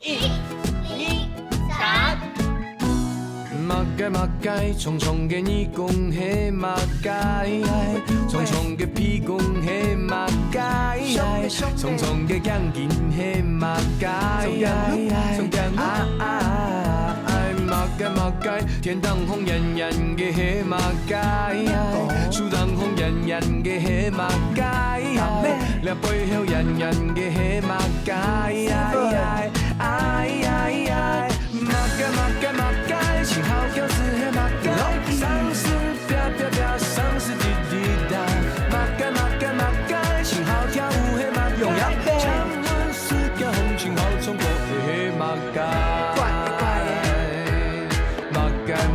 1、2、3。马街，匆匆嘅你讲嘿马街，匆匆嘅屁讲嘿马街，匆匆嘅钢筋嘿马街，马街，天当红艳艳嘅嘿马街，树当红艳艳嘅嘿马街，俩背后艳艳嘅嘿马街，马街，幸好有时嘿马街，丧尸啪，丧尸滴滴答，马街，幸好跳舞嘿马街，强吻世界红情好冲过嘿马街，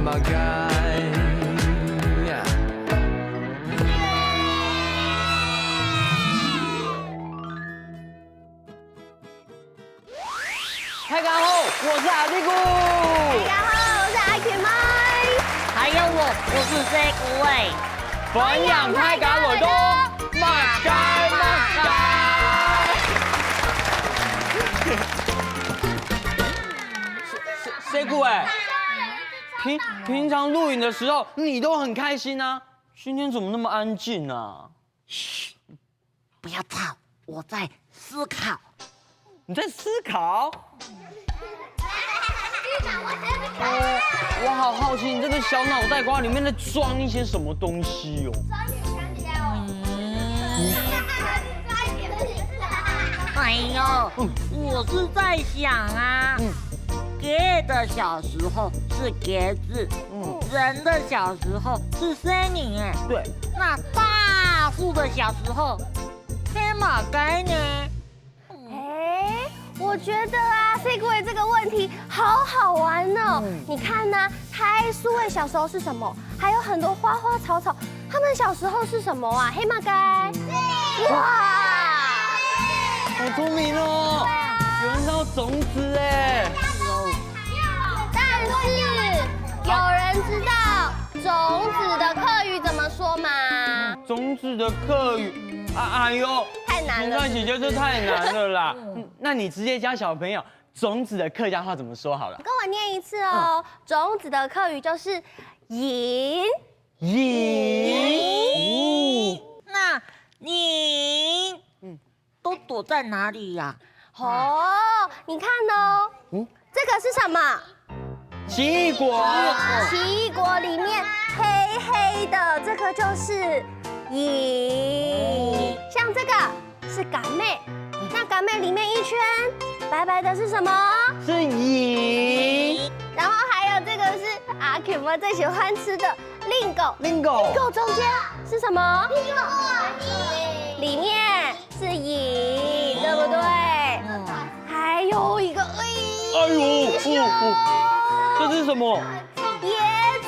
马街。开港后，我是阿屁股。大家好，我是阿 Q 麦。还有我是 C 古伟。分享开港我都马街。谁顾哎？平常录影的时候你都很开心啊，今天怎么那么安静啊？嘘，不要吵，我在思考。你在思考？我好好奇，你这个小脑袋瓜里面在装一些什么东西哦？哎呦，我是在想啊，蝶的小时候是蝶子，人的小时候是森林，哎，对，那大树的小时候，黑马街呢？我觉得啊 ，C 各位这个问题好好玩哦。你看呢，台苏伟小时候是什么？还有很多花花草草，他们小时候是什么啊？黑马街。哇，好聪明哦！有人知道种子哎。但是有人知道种子的客语怎么说吗？种子的客语，哎呦，太难了。那姐姐这太难了啦。那你直接教小朋友种子的客家话怎么说好了？跟我念一次哦。种子的客语就是“银”。那你都躲在哪里呀？哦，你看哦，这个是什么？奇异果。奇异果里面黑黑的这个就是银，像这个是杆妹，那杆妹里面一圈白白的是什么？是银。然后还有这个是阿 Q 们最喜欢吃的令狗，令狗中间是什么？里面是银，对不对？还有一个，哎呦，这是什么？椰子，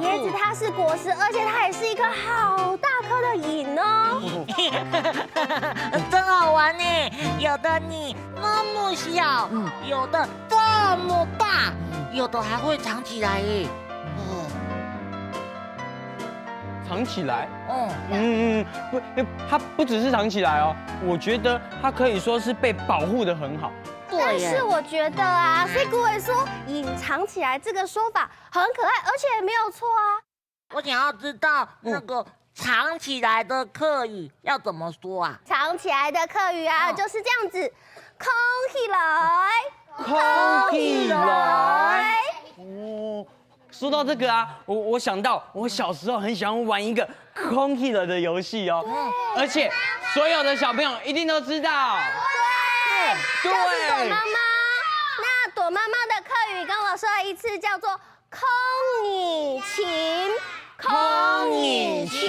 椰子它是果实，而且它也是一个好大颗的银哦。真好玩呢！有的你那么小，有的这么大，有的还会藏起来耶。藏起来？不，它不只是藏起来哦，我觉得它可以说是被保护得很好。但是我觉得啊，C 古伟说隐藏起来这个说法很可爱，而且也没有错啊。我想要知道那个藏起来的客语要怎么说啊？藏起来的客语啊，就是这样子，空起来，空起来。哦，说到这个啊，我想到我小时候很喜欢玩一个空起来的游戏哦，而且所有的小朋友一定都知道。对，就是躲妈妈。那躲妈妈的客语跟我说一次，叫做空你情，空你情。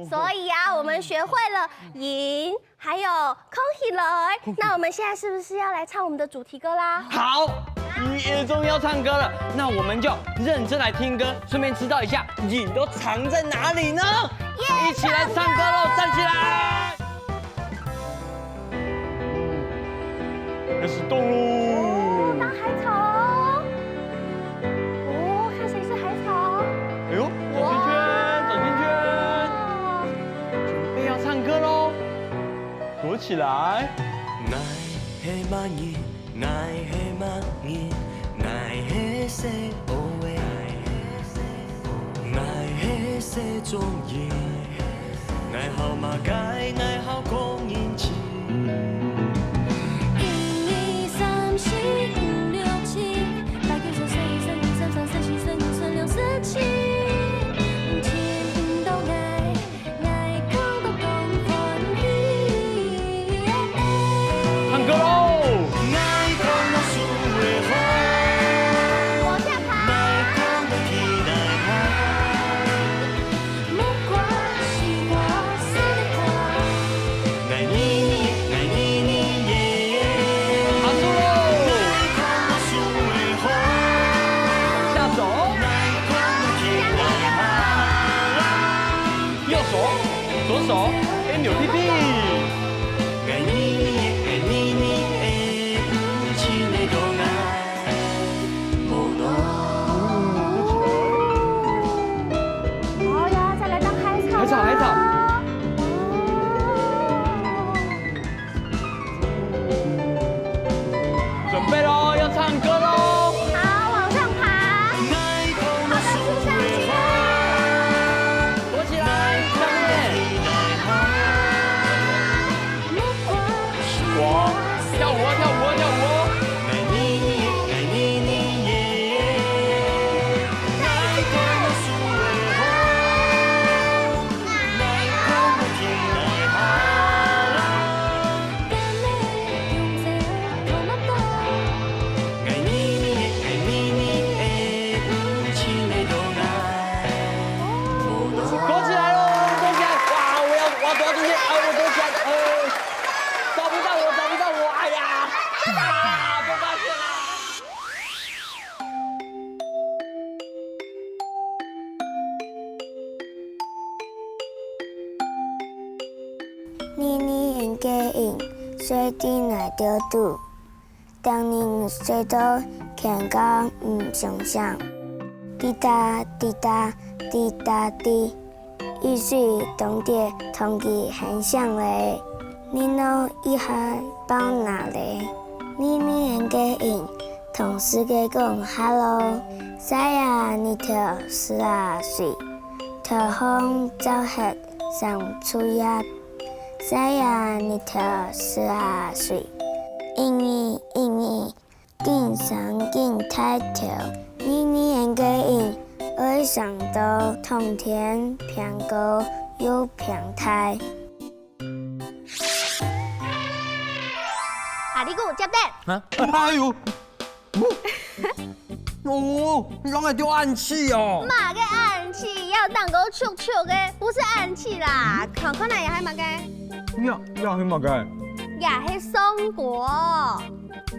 所以啊，我们学会了赢，还有空起来。那我们现在是不是要来唱我们的主题歌啦？好，也终于要唱歌了，那我们就认真来听歌，顺便知道一下瘾都藏在哪里呢？一起来唱歌喽！站起来！开始动喽！当海草哦！哦，看谁是海草？哎呦，转圈圈，转圈圈，准备要唱歌喽！躲起来！来，黑马日，爱的马日，爱的说话，爱的说中意，爱好马街，爱好讲因字。1、2、3、4、5、6、7，大家说1、2、3、2、3、3、4、4、3、5、4、6、4、7。天都爱，爱靠到讲欢喜。唱歌喽！爱讲我输的好，往下爬。爱讲我起来好，不管是我谁的话，爱你耶。爬树喽！爱讲我输的好，下手，爱讲我起来好，右手，左手，扭屁屁。爱你耶，不亲的都爱，无路。好呀，再来当海草。海草海草准备喽，要唱歌喽！好，往上爬。爱讲我输的好，躲起来，上面。不管是我跳舞啊，跳舞啊，跳舞哦！爱你耶，爱讲我输的好，爱讲我起来好。干的用在头脑多。爱你耶，不亲的都爱，无路。躲起来喽，躲起来！哇，我要躲到中间，我躲起来，找不到我，哎呀，被发现了！年年人家应，水滴来着堵。当年水都看到唔想象，滴答滴答滴答滴，雨水冻跌，同期很像嘞。你弄一下包哪嘞？年年人家应，同世界讲 hello。晒呀，你条是啊水，头风走黑上出呀。晒呀，你条是啊水，英语，紧上紧抬头，年年人家应，爱上到通天偏高又偏台。啊，你给我接蛋。啊！哎呦！哦，拢会丢暗器哦。马个暗器要当个臭臭的，不是暗器啦。看看哪也还马个，要去嘛个？呀，是松果。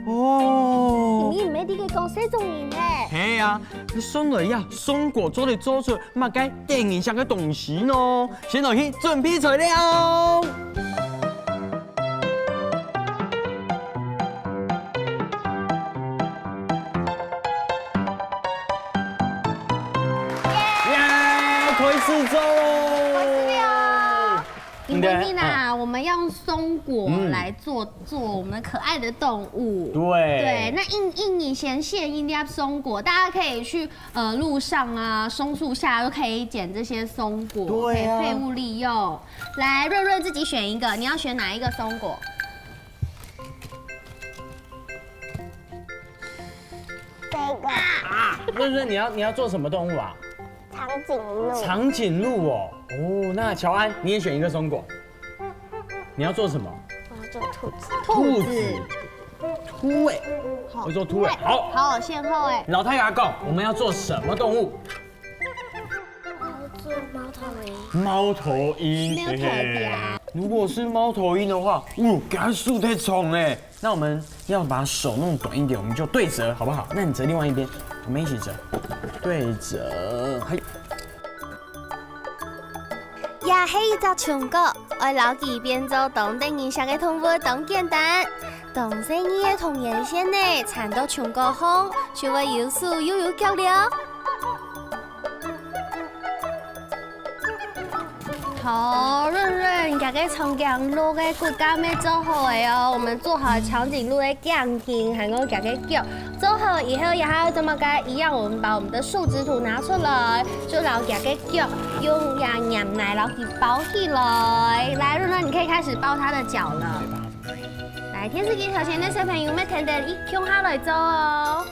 哦。你唔係啲嘅講寫中年咧？嘿啊，松了呀，松果做嚟做出，嘛该电影上嘅东西呢。先落去准备材料。可以试做喽！因为你呐，我们要用松果来做我们可爱的动物。对，那你先现一粒松果，大家可以去路上啊、松树下都可以捡这些松果，可以废物利用。来，润润自己选一个，你要选哪一个松果？这个啊，润润，你要做什么动物啊？长颈鹿，长颈鹿哦。哦，那乔安你也选一个松果。你要做什么？我要做兔子。兔子。秃尾。我做秃尾。好。好，先后哎。老太给他讲，我们要做什么动物？我要做猫头鹰。猫头鹰。没有特别啊。如果是猫头鹰的话，给它竖太重哎。那我们要把手弄短一点，我们就对折，好不好？那你折另外一边，我们一起折。对折，嘿。也是一只松果，爱牢记变做当地影响的动物当简单。当生意的同源线呢，缠到松果红，就会有数又有脚了。好，润润，家个长颈鹿的骨架要做好的哦。我们做好长颈鹿的样型，还有家个脚，做好以后也还要怎么个一样？我们把我们的树脂土拿出来，就然后家个脚用羊奶然后给包起来。来，润润，你可以开始包它的脚了。来，电视机头前的小朋友们，听着一向下来做哦。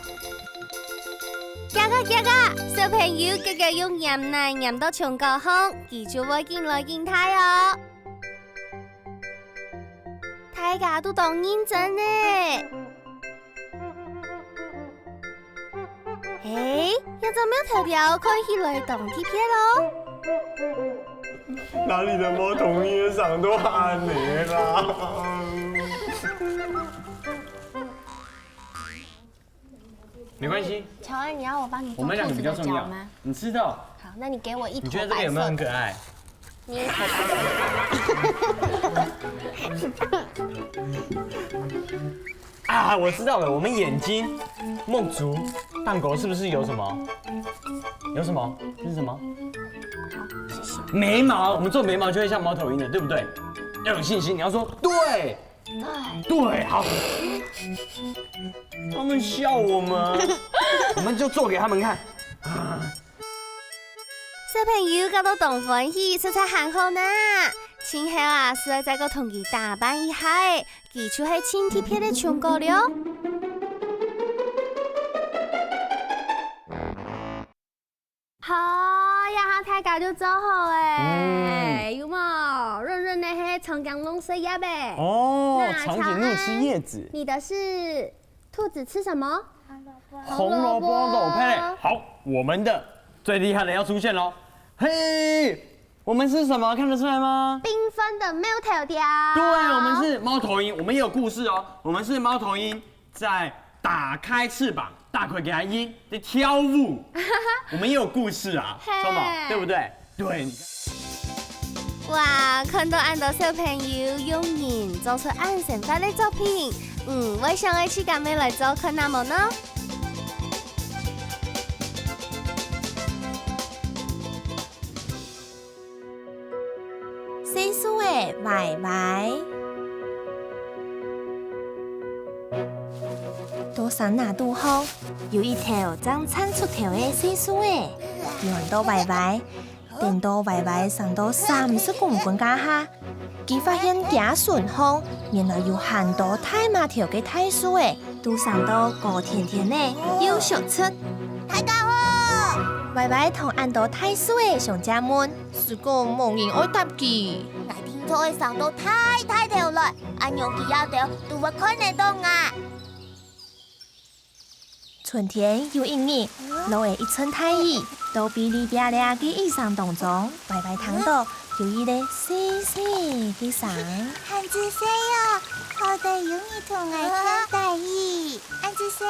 加个，小朋友哥哥用盐奶盐到全高空，记住要进来进太哦。大家都当認真呢。有冇條條可以來當貼片咯？哪里的猫头鹰长都喊你啦？没关系，乔恩，你要我帮你我们两个做兔子比较重要的脚吗？。你知道？好，那你给我一你坨觉得这个有没有很可爱？你一坨白色。啊，我知道了，我们眼睛、梦竹、蛋狗是不是有什么？有什么？这是什么？好，谢谢。眉毛，我们做眉毛就会像猫头鹰的，对不对？要有信心，你要说对。对，好。他们笑我们，我们就做给他们看。小朋友搞到同欢喜，实在很好呢。今后啊，是要再个同佢打扮一下的，佢就係亲贴片的全稿了。好呀，大家就做好诶，有冇？润润的係长颈鹿吃叶呗。哦，那长颈鹿吃叶子，你的是兔子吃什么？红萝卜肉配。好，我们的最厉害的要出现喽！嘿，我们是什么？看得出来吗？缤纷的猫头条。对，我们是猫头鹰，我们也有故事哦。我们是猫头鹰在打开翅膀，大腿给它鹰在跳舞，我们也有故事啊，双宝，对不对？对。哇，看到俺的小朋友用人做出俺成法的作品，我想一起跟你来做看那么呢？细数的歪歪，多山那渡好，有一条长产出头的细数的，用到歪歪，电到歪歪上到30公分加下，佢发现行顺风，原来有很多太麻条嘅太树的，都上到高甜甜的，又小出。大家好，歪歪同按到太树的上家门，是个冇人爱答佢。我听说会上到太条来，俺用其他条都会看得到啊。春天有一日，落的一阵大雨，到哔哩吧啦嘅衣裳当中，歪歪听到有一个细细嘅声。汉子谁哟？好的用一同爱看大雨，汉子谁？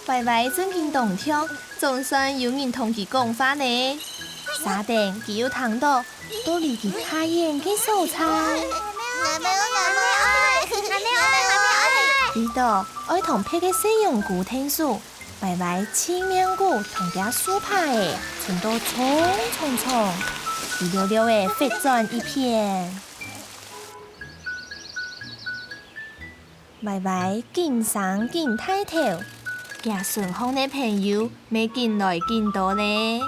歪歪正经动听，总算有人同佢讲话呢。沙定佢又听到都离佢太远嘅蔬菜。呢度愛同配嘅西洋菇聽書，歪歪青面菇同夾蘇派嘅，全都衝，一溜溜嘅飛轉一片。歪歪見上見太頭，夾順風嘅朋友未見來見到呢。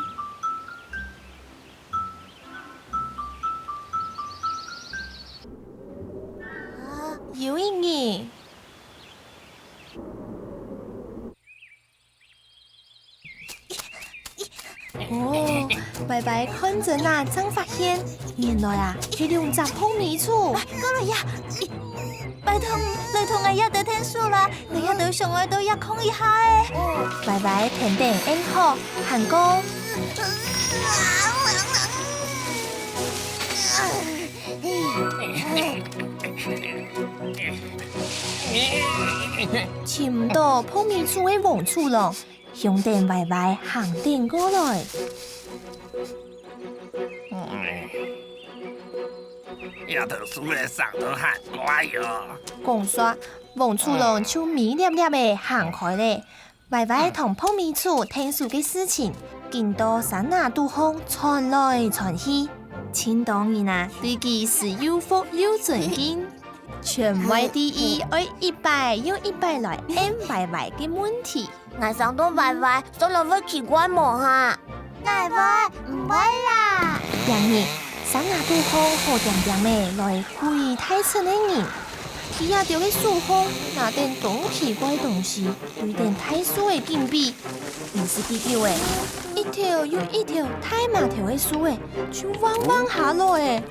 有一日。哦，歪歪看着那真发现，原来啊，係兩隻泡米醋。過來呀！拜託，你同我一對聽書啦，你一對上我對一空一下誒。歪歪停定應學，行講。潛到泡米醋嘅黃醋咯。向定歪歪行定過來，丫头输的上都喊乖哟。講說黃鼠狼就迷粒粒的行開咧，歪歪同泡米厝听说嘅事情，见到山那杜峰传来传去，青岛人啊对佢是又服又尊敬。全外第一，爱一摆又一摆来问歪歪嘅问题。我上到歪歪，做人会奇怪么哈？歪歪唔会啦。然而，山那杜峰好点点的来跪太村的人。佢也着去树峰拿点东奇怪东西，对点太树的禁闭，于是记住诶，一条又一条太麻条的树诶，就汪汪下落诶。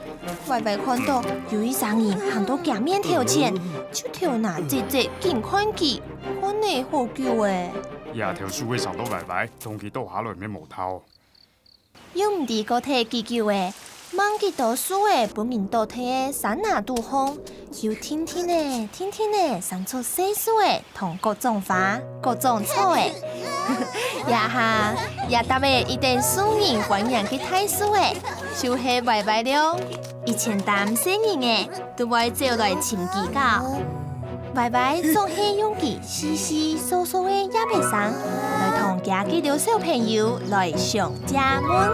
歪歪看到有一双人行到镜面头前，就跳拿直直见看佢，看你好久诶。廿條樹會上到圍圍，同佢都下來咩無頭。又唔知個體記久誒，望見到樹誒本面倒體誒山那杜峰，又天天誒生出細樹誒同各種花、各種草誒，也搭誒一定樹人歡迎嘅大樹誒，就是歪歪了。以前擔心人誒，都會走來尋佢教。歪歪總係用佢細細疏疏嘅葉皮衫來同家己的小朋友來上家門。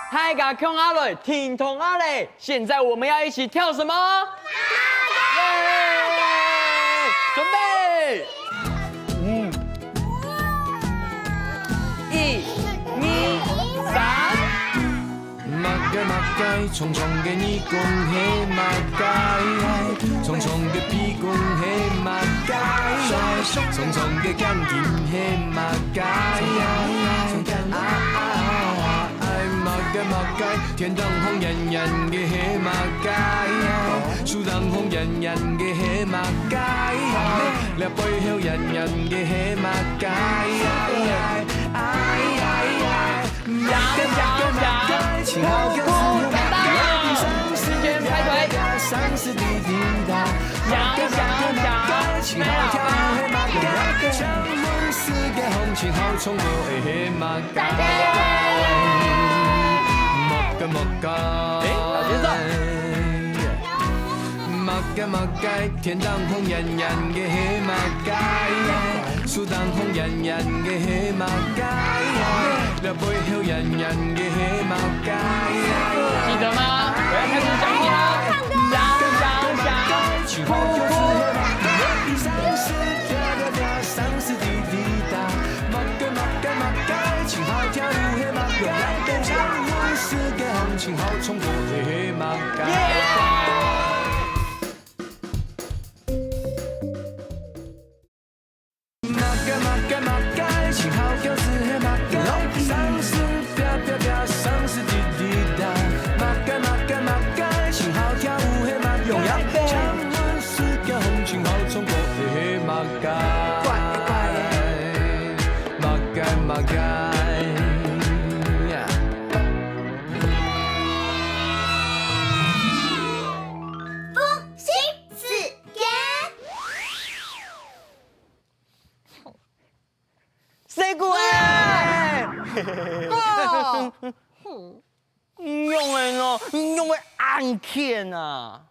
嗨嘎空阿磊，挺同阿磊，现在我们要一起跳什么？准备。1、2、3。马街，匆匆嘅你講起馬街，匆匆嘅比講起馬街，匆匆嘅講見起馬街。馬街，天當紅人人嘅起馬街，樹當紅人人嘅起馬街，你背後人人嘅起馬街。好酷，太棒了！时间排队，没了。江門世界紅前後衝過起馬街，莫街，老節奏。馬街，天當紅人人嘅起馬街，樹當紅人人嘅起馬街，你背後人人嘅起馬街。記得嗎？我要開始講你啦！酷酷。上是滴滴答，馬街，青海跳舞的馬街，江門世界紅前後衝過的馬街。馬街，青好跳子的馬街，上是飄飄飄，上是滴滴答，馬街，青好跳舞的馬街，江門世界紅前後衝過的馬街。馬街。谁过来？用的呢？用的暗片啊！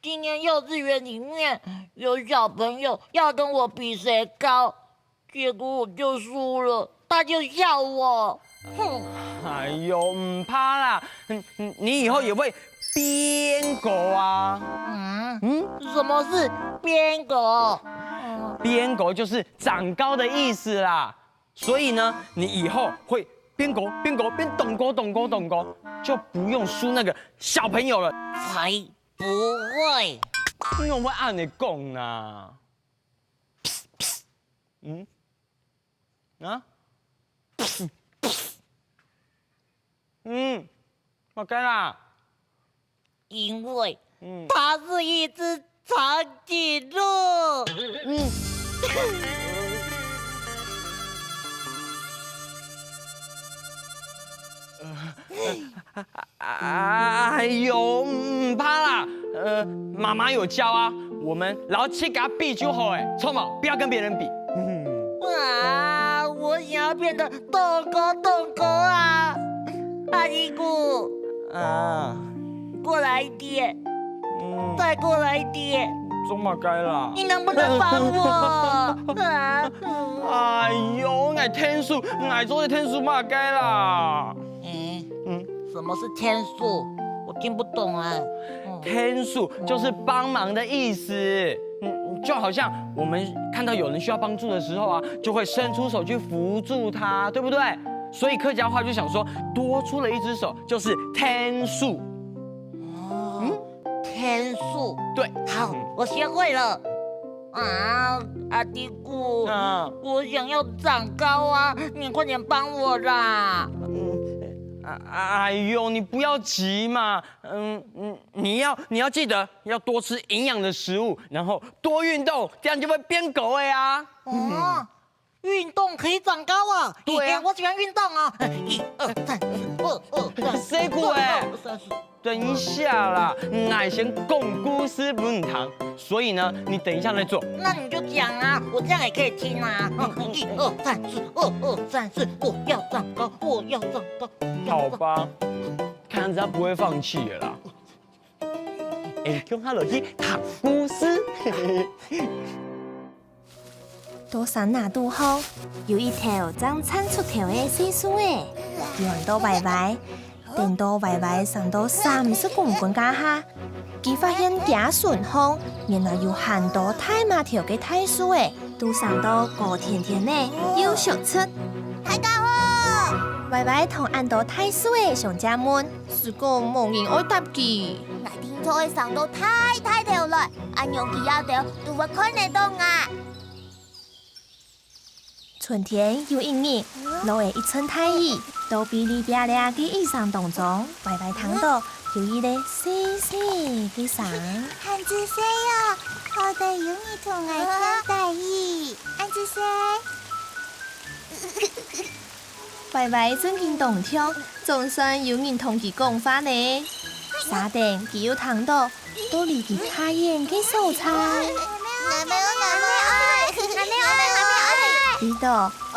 今年幼稚园里面有小朋友要跟我比谁高，结果我就输了，他就笑我。哎呦，唔怕啦，你以后也会编狗啊。什么是编狗？编狗就是长高的意思啦。所以呢，你以后会编狗，变懂狗，就不用输那个小朋友了。才不会。我会按你讲啦。我该啦。因为它是一只长颈鹿。哎呦，唔怕啦，妈妈有教啊，我们老七给他比就好哎，臭毛不要跟别人比。我想要变得懂狗啊！哎大屁股，啊，过来一点，再过来一点，中马该啦。你能不能帮我？啊，哎呦，我天数，我做的天数马该啦。什么是天数？我听不懂啊。天数就是帮忙的意思。就好像我们看到有人需要帮助的时候啊，就会伸出手去扶助他，对不对？所以客家话就想说，多出了一只手就是天数。天数，对，好，我学会了。啊，阿迪姑，我想要长高啊，你快点帮我啦！哎呦，你不要急嘛，你要记得要多吃营养的食物，然后多运动，这样就会变狗了呀。运动可以长高啊！对啊，我喜欢运动啊！1、2、3、4，1、2、3，谁过哎？等一下啦，奶先共估思不糖，所以呢，你等一下再做。那你就讲啊，我这样也可以听啊。1、2、3、4，2、2、3、4，我要长高，我要长高。好吧，看着他不会放弃的啦。用他落去读故事。到山那渡后，有一条长伸出头的细树诶，圆到白白，顶到白白上到30公分加下。佢发现行顺风，原來有很多太麻條嘅大樹誒，都上到高甜甜呢，又小出。太高哦！白白同按到大樹誒上家門，是個無人愛搭佢。我聽錯嘅上到太條來，按用佢要條，都會看得到啊！春天有一日，落下一陣大雨，到比哩比哩嘅衣裳當中，白白睇到有一個細細嘅傘。漢子誰呀？好得有你同我跳大衣，漢子誰？白白正經動跳，總算有人同佢講話呢。沙定佢要睇到，都離佢太遠嘅蔬菜。呢度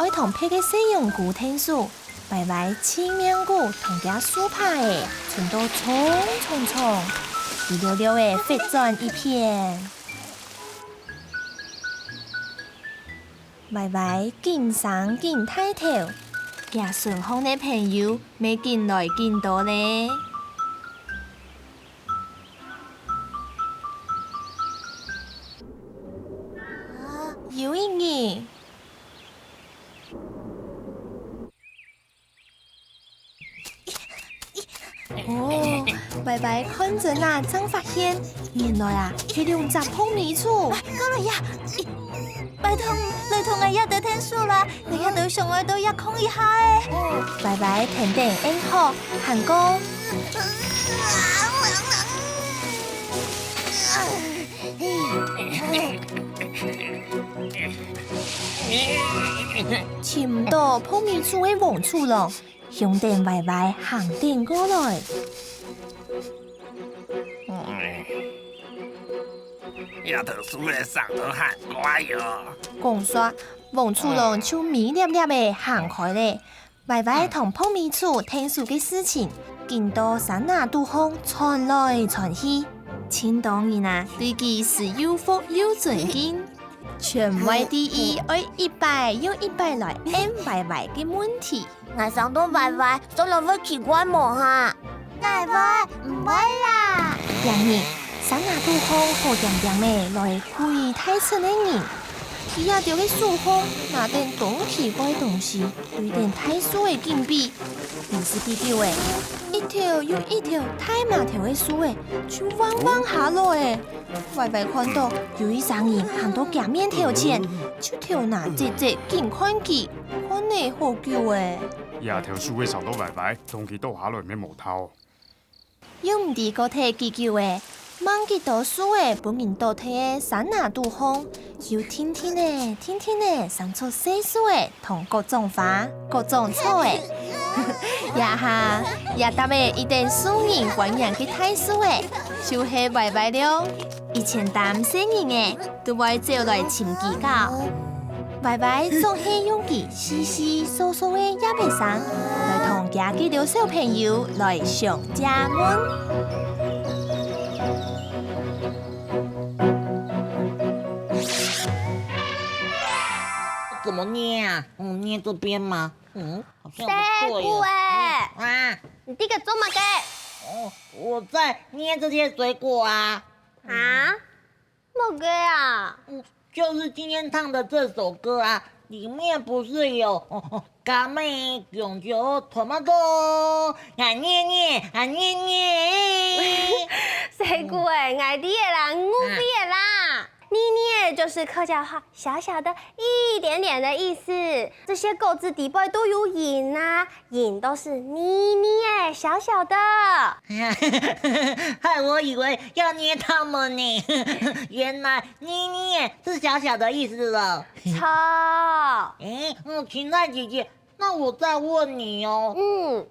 愛同配嘅西洋菇天數，白白青面菇同夾蘇帕嘅，全都衝，一溜溜嘅飛轉一片。白白見上見太頭，夾順風嘅朋友未見來見到呢。有一日。哦，白白看着那張發現，原來啊，佢用雜碰米醋。過來呀！拜託，你同我一對聽書啦，你一對上我對一空一下誒。白白停定應學，行歌。潛到碰米醋嘅黃醋咯。向定白白行定過來，丫頭輸嘅上到喊乖喲。講說黃厝龍就米粒粒嘅行開咧，白白同碰米醋聽說嘅事情，見到山那渡風傳來傳去，千當然啊對佢是又服又尊敬，全位第一愛100又100來按白白嘅問題。我上到白白，做落會奇怪冇嚇？唔會啦。然而，山那渡風好點點嘅來陪太親嘅人，佢也掉嘅樹風拿定東奇怪東西，對定太樹嘅禁閉，於是比較嘅一條又一條太麻條嘅樹嘅，就彎下來。白白看到有一雙人行到夾面條前，就條拿直見看佢，看嚟好久嘅。丫頭輸嘅上到白白，同佢倒下來咩無頭。又唔知個體幾久嘅，望見到樹嘅本人倒體嘅山那渡風，又天天生出細樹嘅同各種花、各種草嘅，也搭嘅一定樹人歡迎嘅大樹嘅，就是白白了。以前擔心人嘅，都會走來親近教。歪歪总是用其稀稀疏疏的也袂送，来同家己的小朋友来上家门。怎么念啊？念这边吗？好像不对水啊。果你这个做嘛嘅？我在捏这些水果啊。啊？冇嘅啊？就是今天唱的这首歌啊，里面不是有咖妹永久 tomato 啊捏捏啊捏捏。水果爱滴的啦，牛逼的啦。捏捏就是客家话小小的一点点的意思，这些狗字底部都有引啊，引都是捏捏小小的。害我以为要捏它们呢，原来捏捏是小小的意思了。错。芹菜姐姐，那我再问你哦，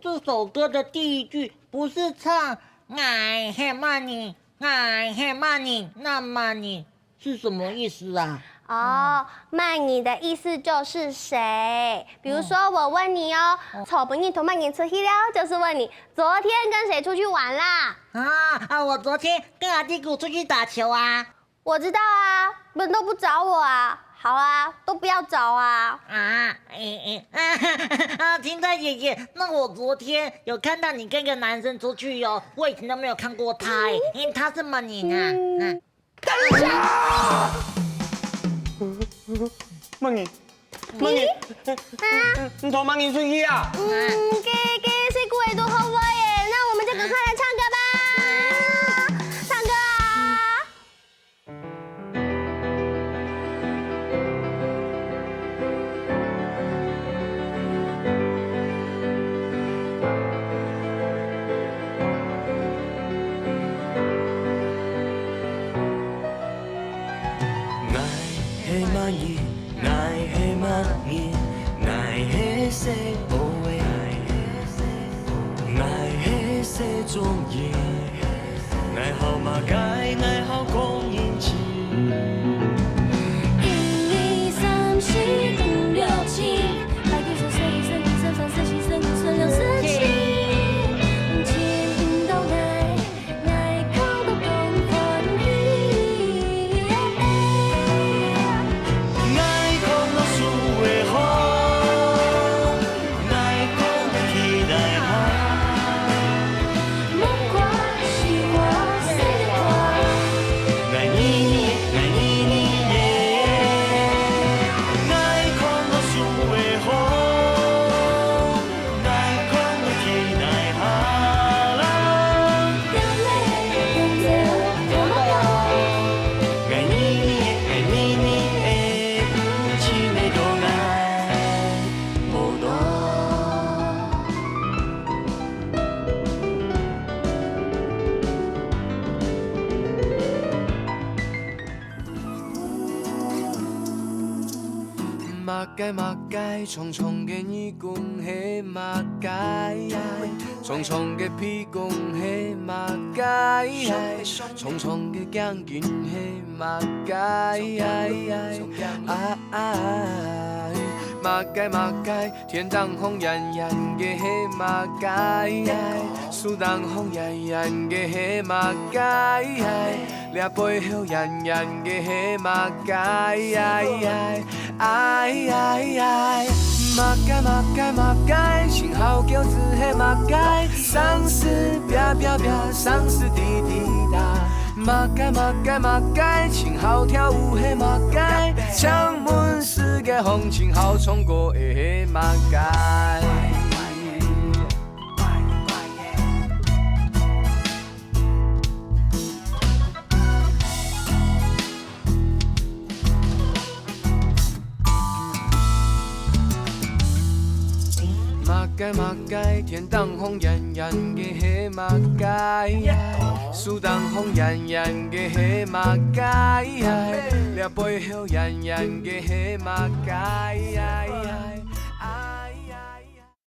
这首歌的第一句不是唱爱黑玛尼爱黑玛尼，那么你是什么意思啊？曼你的意思就是谁？比如说我问你哦，丑不你同曼你出去了，就是问你昨天跟谁出去玩啦？我昨天跟阿弟姑出去打球啊。我知道啊，人都不找我啊。好啊，都不要找啊！芹菜姐姐，那我昨天有看到你跟一个男生出去哦，我以前都没有看过他他是吗你啊？等一下！梦莹，你同梦莹出去啊？给谁过来都好我耶，那我们就赶快来唱歌吧！唱歌啊！中意，爱好马街，爱好公演机。1、2、3、4、5、6、7，白给手随身女生放4、7、3、5、4、6、4、7。到爱靠到公欢喜，爱靠到树的风，爱靠到期待海。马街，重重嘅耳公喺马街，重重嘅屁公喺马街，重重嘅姜筋喺马街，马街，天当红艳艳嘅喺马街，树当红艳艳嘅喺马街，俩背后艳艳嘅喺马街。马街，幸好叫子嘿马街，丧事啪啪啪，丧事滴滴答。马街，幸好跳舞嘿马街，창문世界风情好冲过嘿马街。马街，天当红艳艳嘅黑马街，树当红艳艳嘅黑马街，俩背后艳艳嘅黑马街。